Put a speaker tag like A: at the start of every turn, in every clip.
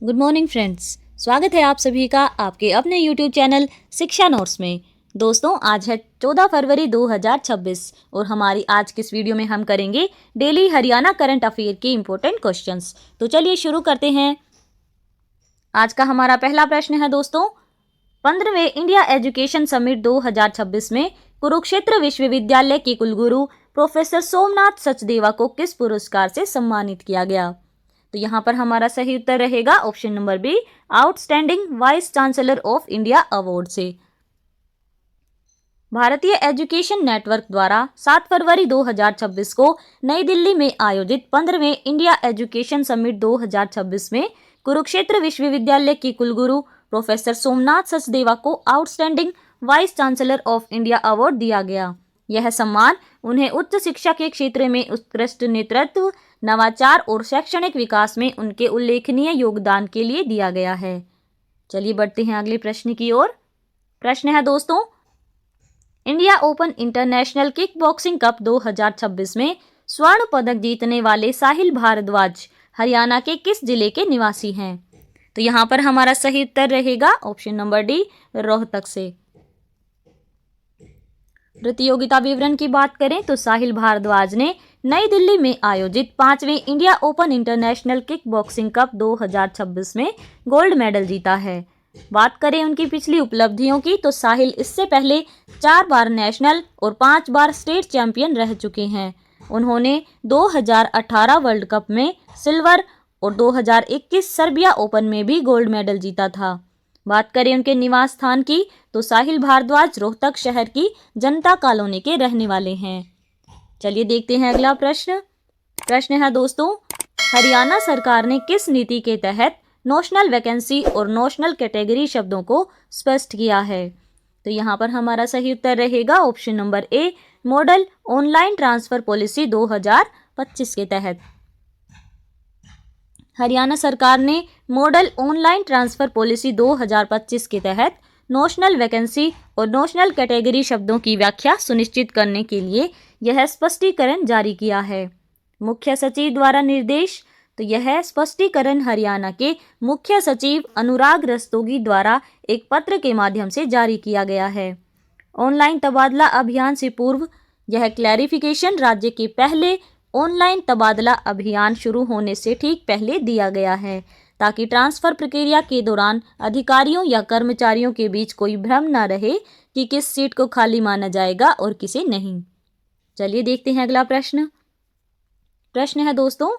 A: Good morning friends. स्वागत है आप सभी का आपके अपने यूट्यूब चैनल शिक्षा नोट्स में। दोस्तों, आज है 14 फरवरी 2026 और हमारी आज की इस वीडियो में हम करेंगे डेली हरियाणा करंट अफेयर के इम्पोर्टेंट क्वेश्चंस। तो चलिए शुरू करते हैं। आज का हमारा पहला प्रश्न है दोस्तों, 15वें इंडिया एजुकेशन समिट 2026 में कुरुक्षेत्र विश्वविद्यालय के कुलगुरु प्रोफेसर सोमनाथ सचदेवा को किस पुरस्कार से सम्मानित किया गया? तो यहाँ पर हमारा सही उत्तर रहेगा option number B, outstanding vice chancellor of India award से। भारतीय एजुकेशन नेटवर्क द्वारा 7 फरवरी 2026 को नई दिल्ली में आयोजित 15वें इंडिया एजुकेशन समिट 2026 में कुरुक्षेत्र विश्वविद्यालय के कुलगुरु प्रोफेसर सोमनाथ सचदेवा को outstanding vice chancellor of India award दिया गया। यह सम्मान उन्हें उच्च शिक्षा के क्षेत्र में उत्कृष्ट नेतृत्व, नवाचार और शैक्षणिक विकास में उनके उल्लेखनीय योगदान के लिए दिया गया है। चलिए बढ़ते हैं अगले प्रश्न की ओर। प्रश्न है दोस्तों, India Open International Kick Boxing Cup 2026 में स्वर्ण पदक जीतने वाले साहिल भारद्वाज हरियाणा के किस जिले के निवासी हैं? तो यहाँ पर हमारा सही उत्तर रहेगा ऑप्शन नंबर डी, रोहतक से। प्रतियोगिता विवरण की बात करें तो साहिल भारद्वाज ने नई दिल्ली में आयोजित 5वें India Open International Kick Boxing Cup 2026 में गोल्ड मेडल जीता है। बात करें उनकी पिछली उपलब्धियों की तो साहिल इससे पहले 4 बार नेशनल और 5 बार स्टेट चैंपियन रह चुके हैं। उन्होंने 2018 वर्ल्ड कप में सिल्वर और 2021 सर्बिया ओपन में भी गोल्ड मेडल जीता था। बात करें उनके निवास स्थान की तो साहिल भारद्वाज रोहतक शहर की जनता कॉलोनी के रहने वाले हैं। चलिए देखते हैं अगला प्रश्न। प्रश्न है दोस्तों, हरियाणा सरकार ने किस नीति के तहत नोशनल वैकेंसी और नोशनल कैटेगरी शब्दों को स्पष्ट किया है? तो यहाँ पर हमारा सही उत्तर रहेगा option number A, model online transfer policy 2025 के तहत। हरियाणा सरकार ने मॉडल ऑनलाइन ट्रांसफर पॉलिसी 2025 के तहत नोशनल वैकेंसी और नोशनल कैटेगरी शब्दों की व्याख्या सुनिश्चित करने के लिए यह स्पष्टीकरण जारी किया है। मुख्य सचिव द्वारा निर्देश। तो यह स्पष्टीकरण हरियाणा के मुख्य सचिव अनुराग रस्तोगी द्वारा एक पत्र के माध्यम से जारी किया गया है। ऑनलाइन तबादला अभियान से पूर्व यह क्लैरिफिकेशन राज्य के पहले ऑनलाइन तबादला अभियान शुरू होने से ठीक पहले दिया गया है, ताकि ट्रांसफर प्रक्रिया के दौरान अधिकारियों या कर्मचारियों के बीच कोई भ्रम न रहे कि किस सीट को खाली माना जाएगा और किसे नहीं। चलिए देखते हैं अगला प्रश्न। प्रश्न है दोस्तों,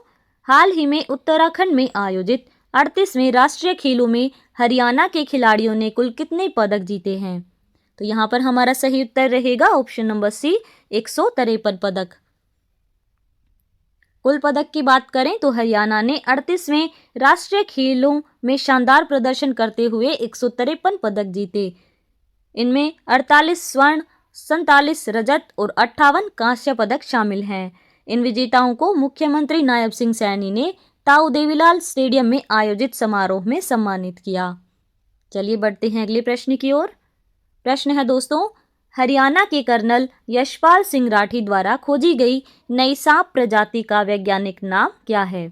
A: हाल ही में उत्तराखंड में आयोजित 38वें राष्ट्रीय खेलों में हरियाणा के खिलाड़ियों ने कुल कितने पदक जीते हैं? तो यहाँ पर हमारा सही उत्तर रहेगा ऑप्शन नंबर सी, 153 पदक। कुल पदक की बात करें तो हरियाणा ने 38वें राष्ट्रीय खेलों में शानदार प्रदर्शन करते हुए 153 पदक जीते। इनमें 48 स्वर्ण, 47 रजत और 58 कांस्य पदक शामिल हैं। इन विजेताओं को मुख्यमंत्री नायब सिंह सैनी ने ताऊ देवीलाल स्टेडियम में आयोजित समारोह में सम्मानित किया। चलिए बढ़ते हैं अगले प्रश्न की ओर। प्रश्न है दोस्तों, हरियाणा के कर्नल यशपाल सिंह राठी द्वारा खोजी गई नई सांप प्रजाति का वैज्ञानिक नाम क्या है?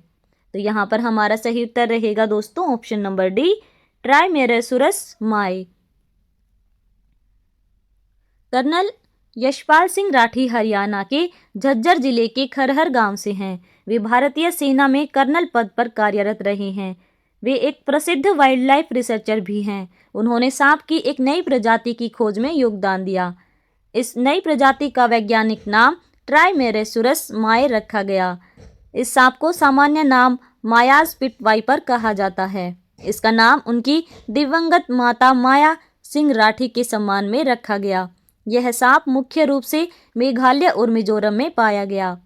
A: तो यहाँ पर हमारा सही उत्तर रहेगा दोस्तों ऑप्शन नंबर डी, ट्राइमेरेसुरस माए। कर्नल यशपाल सिंह राठी हरियाणा के झज्जर जिले के खरहर गांव से हैं। वे भारतीय सेना में कर्नल पद पर कार्यरत रहे हैं। वे एक प्रसिद्ध वाइल्ड लाइफ रिसर्चर भी हैं। उन्होंने सांप की एक नई प्रजाति की खोज में योगदान दिया। इस नई प्रजाति का वैज्ञानिक नाम ट्राइमेरेसुरस माए रखा गया। इस सांप को सामान्य नाम मायाज पिट वाइपर कहा जाता है। इसका नाम उनकी दिवंगत माता माया सिंह राठी के सम्मान में रखा गया। यह सांप मुख्य रूप से मेघालय और मिजोरम में पाया गया।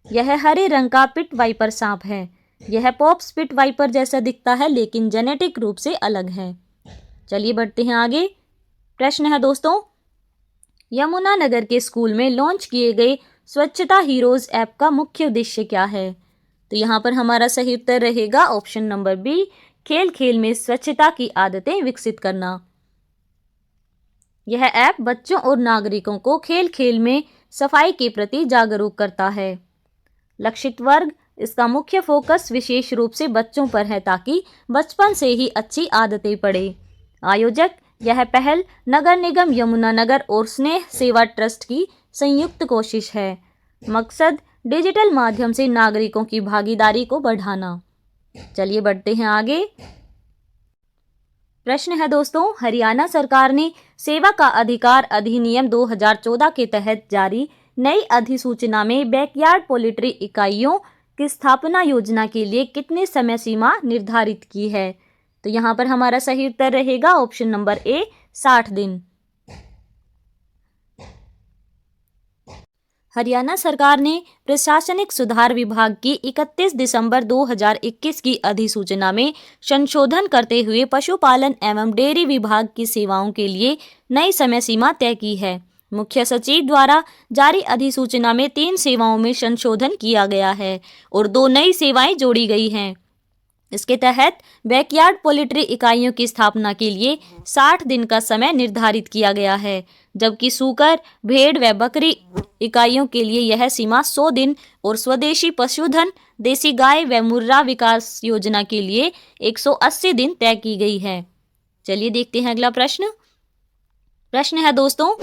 A: यह हरे रंग का पिट वाइपर सांप है। यह पॉप्स पिट वाइपर जैसा दिखता है लेकिन जेनेटिक रूप से अलग है। चलिए बढ़ते हैं आगे। प्रश्न है दोस्तों, यमुनानगर के स्कूल में लॉन्च किए गए स्वच्छता हीरोज ऐप का मुख्य उद्देश्य क्या है? तो यहाँ पर हमारा सही उत्तर रहेगा ऑप्शन नंबर बी, खेल खेल में स्वच्छता की आदतें विकसित करना। यह ऐप बच्चों और नागरिकों को खेल खेल में सफाई के प्रति जागरूक करता है। लक्षित वर्ग इसका मुख्य फोकस विशेष रूप से बच्चों पर है ताकि बचपन से ही अच्छी आदतें पड़े। आयोजक, यह पहल नगर निगम यमुनानगर और स्नेह सेवा ट्रस्ट की संयुक्त कोशिश है। मकसद, डिजिटल माध्यम से नागरिकों की भागीदारी को बढ़ाना। चलिए बढ़ते हैं आगे। प्रश्न है दोस्तों, हरियाणा सरकार ने सेवा का अधिकार अधिनियम 2014 के तहत जारी नई अधिसूचना में बैकयार्ड पोल्ट्री इकाइयों की स्थापना योजना के लिए कितनी समय सीमा निर्धारित की है? तो यहाँ पर हमारा सही उत्तर रहेगा ऑप्शन नंबर ए, 60 दिन। हरियाणा सरकार ने प्रशासनिक सुधार विभाग की 31 दिसंबर 2021 की अधिसूचना में संशोधन करते हुए पशुपालन एवं डेयरी विभाग की सेवाओं के लिए नई समय सीमा तय की है। मुख्य सचिव द्वारा जारी अधिसूचना में 3 सेवाओं में संशोधन किया गया है और 2 नई सेवाएं जोड़ी गई हैं। इसके तहत बैकयार्ड पोल्ट्री इकाइयों की स्थापना के लिए 60 दिन का समय निर्धारित किया गया है, जबकि सूकर, भेड़ व बकरी इकाइयों के लिए यह सीमा 100 दिन और स्वदेशी पशुधन, देसी गाय व मुर्रा विकास योजना के लिए 180 दिन तय की गई है। चलिए देखते हैं अगला प्रश्न। प्रश्न है दोस्तों,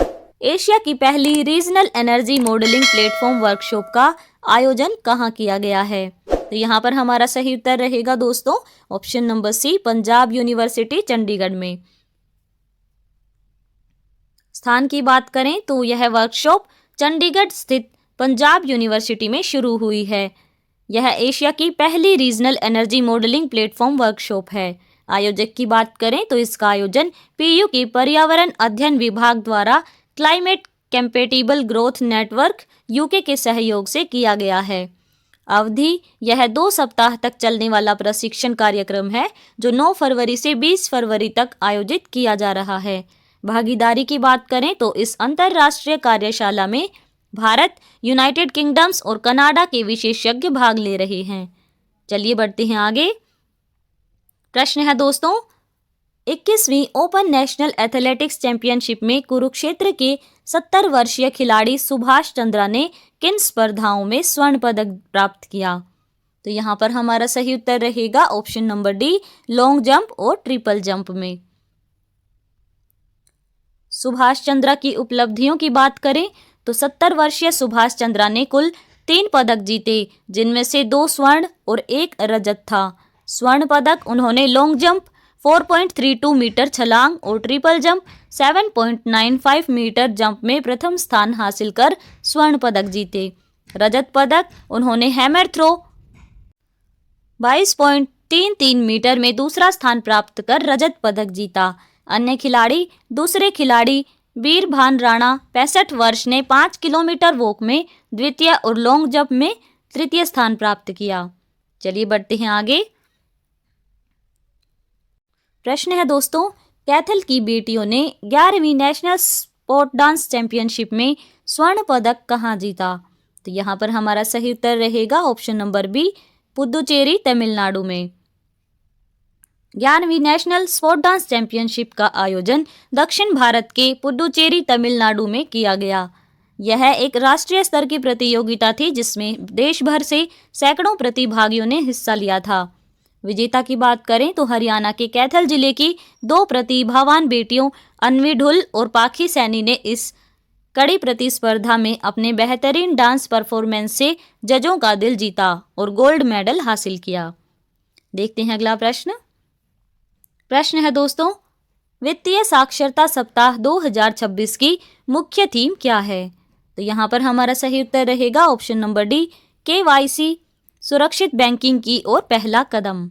A: एशिया की पहली regional energy modelling platform workshop का आयोजन कहाँ किया गया है? तो यहाँ पर हमारा सही उत्तर रहेगा दोस्तों option number C, Punjab university Chandigarh में। स्थान की बात करें तो यह वर्कशॉप चंडीगढ़ स्थित पंजाब यूनिवर्सिटी में शुरू हुई है। यह एशिया की पहली regional energy modelling platform workshop है। आयोजक की बात करें तो इसका आयोजन पीयू की पर्यावरण अध्ययन विभाग द्वारा climate compatible growth network UK के सहयोग से किया गया है। अवधि, यह 2 सप्ताह तक चलने वाला प्रशिक्षण कार्यक्रम है जो 9 फरवरी से 20 फरवरी तक आयोजित किया जा रहा है। भागीदारी की बात करें तो इस अंतर्राष्ट्रीय कार्यशाला में भारत, यूनाइटेड किंगडम्स और कनाडा के विशेषज्ञ भाग ले रहे हैं। चलिए बढ़ते हैं आगे। प्रश्न है दोस्तों, 21वीं ओपन नेशनल एथलेटिक्स चैंपियनशिप में कुरुक्षेत्र के 70 वर्षीय खिलाड़ी सुभाष चंद्रा ने किन स्पर्धाओं में स्वर्ण पदक प्राप्त किया? तो यहाँ पर हमारा सही उत्तर रहेगा option number D, long jump और ट्रिपल जंप में। सुभाष चंद्रा की उपलब्धियों की बात करें तो 70 वर्षीय सुभाष चंद्रा ने कुल 3 पदक जीते, जिनमें से 2 स्वर्ण और 1 रजत था। स्वर्ण पदक उन्होंने लॉन्ग जंप 4.32 मीटर छलांग और ट्रिपल जंप 7.95 मीटर जंप में प्रथम स्थान हासिल कर स्वर्ण पदक जीते। रजत पदक उन्होंने हैमर थ्रो 22.33 मीटर में दूसरा स्थान प्राप्त कर रजत पदक जीता। अन्य खिलाड़ी, दूसरे खिलाड़ी वीरभान राणा 65 वर्ष ने 5 किलोमीटर वॉक में द्वितीय और लॉन्ग जंप में तृतीय स्थान प्राप्त किया। चलिए बढ़ते हैं आगे। प्रश्न है दोस्तों, कैथल की बेटियों ने 11वीं नेशनल स्पोर्ट डांस चैंपियनशिप में स्वर्ण पदक कहाँ जीता? तो यहाँ पर हमारा सही उत्तर रहेगा option number B, Puducherry Tamil Nadu में। 11वीं नेशनल स्पोर्ट डांस चैंपियनशिप का आयोजन दक्षिण भारत के पुदुचेरी तमिलनाडु में किया गया। यह एक राष्ट्रीय स्तर की प्रतियोगिता थी जिसमें देश भर से सैकड़ों प्रतिभागियों ने हिस्सा लिया था। विजेता की बात करें तो हरियाणा के कैथल जिले की 2 प्रतिभावान बेटियों अन्वी ढुल और पाखी सैनी ने इस कड़ी प्रतिस्पर्धा में अपने बेहतरीन डांस परफॉर्मेंस से जजों का दिल जीता और गोल्ड मेडल हासिल किया। देखते हैं अगला प्रश्न। प्रश्न है दोस्तों, वित्तीय साक्षरता सप्ताह 2026 की मुख्य थीम क्या है? तो यहाँ पर हमारा सही उत्तर रहेगा ऑप्शन नंबर डी, KYC सुरक्षित बैंकिंग की ओर पहला कदम।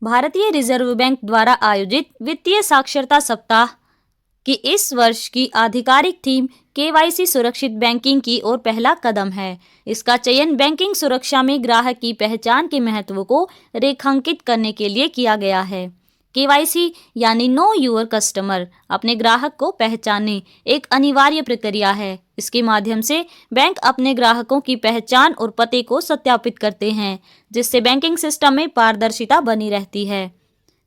A: भारतीय रिजर्व बैंक द्वारा आयोजित वित्तीय साक्षरता सप्ताह की इस वर्ष की आधिकारिक थीम KYC सुरक्षित बैंकिंग की ओर पहला कदम है। इसका चयन बैंकिंग सुरक्षा में ग्राहक की पहचान के महत्व को रेखांकित करने के लिए किया गया है। KYC यानी नो योर कस्टमर, अपने ग्राहक को पहचाने, एक अनिवार्य प्रक्रिया है। इसके माध्यम से बैंक अपने ग्राहकों की पहचान और पते को सत्यापित करते हैं, जिससे बैंकिंग सिस्टम में पारदर्शिता बनी रहती है।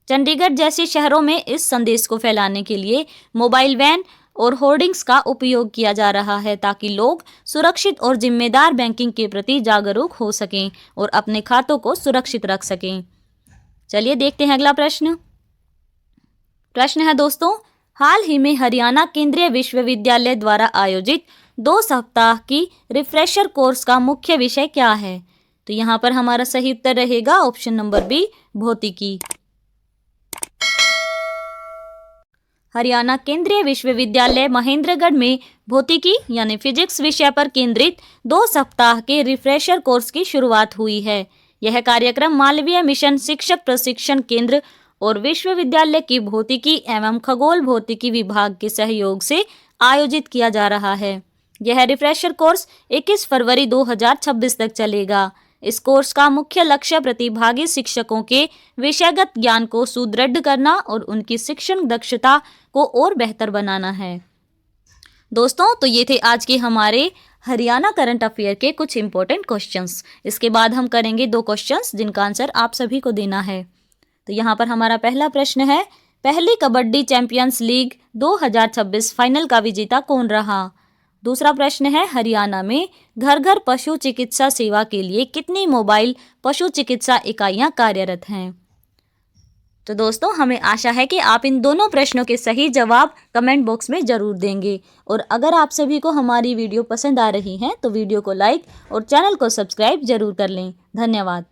A: चंडीगढ़ जैसे शहरों में इस संदेश को फैलाने के लिए मोबाइल वैन, और होर्डिंग्स का उपयोग किया जा रहा है ताकि लोग सुरक्षित और जिम्मेदार बैंकिंग के प्रति जागरूक हो सकें और अपने खातों को सुरक्षित रख सकें। चलिए देखते हैं अगला प्रश्न। प्रश्न है दोस्तों, हाल ही में हरियाणा केंद्रीय विश्वविद्यालय द्वारा आयोजित 2 सप्ताह की रिफ्रेशर कोर्स का मुख्य विषय क्या है? तो यहाँ पर हमारा सही उत्तर रहेगा ऑप्शन नंबर बी, भौतिकी। हरियाणा केंद्रीय विश्वविद्यालय महेंद्रगढ़ में भौतिकी यानी फिजिक्स विषय पर केंद्रित 2 सप्ताह के रिफ्रेशर कोर्स की शुरुआत हुई है। यह कार्यक्रम मालवीय मिशन शिक्षक प्रशिक्षण केंद्र और विश्वविद्यालय की भौतिकी एवं खगोल भौतिकी विभाग के सहयोग से आयोजित किया जा रहा है। यह रिफ्रेशर कोर्स 21 फरवरी 2026 तक चलेगा। इस कोर्स का मुख्य लक्ष्य प्रतिभागी शिक्षकों के विषयगत ज्ञान को सुदृढ़ करना और उनकी शिक्षण दक्षता को और बेहतर बनाना है। दोस्तों, तो ये थे आज के हमारे हरियाणा करंट अफेयर के कुछ इंपॉर्टेंट क्वेश्चंस। इसके बाद हम करेंगे 2 क्वेश्चंस जिनका आंसर आप सभी को देना है। तो यहाँ पर हमारा पहला प्रश्न है, पहली कबड्डी चैंपियंस लीग 2026 फाइनल का विजेता कौन रहा? दूसरा प्रश्न है, हरियाणा में घर घर पशु चिकित्सा सेवा के लिए कितनी मोबाइल पशु चिकित्सा इकाइयां कार्यरत हैं? तो दोस्तों, हमें आशा है कि आप इन दोनों प्रश्नों के सही जवाब कमेंट बॉक्स में ज़रूर देंगे। और अगर आप सभी को हमारी वीडियो पसंद आ रही है तो वीडियो को लाइक और चैनल को सब्सक्राइब जरूर कर लें। धन्यवाद।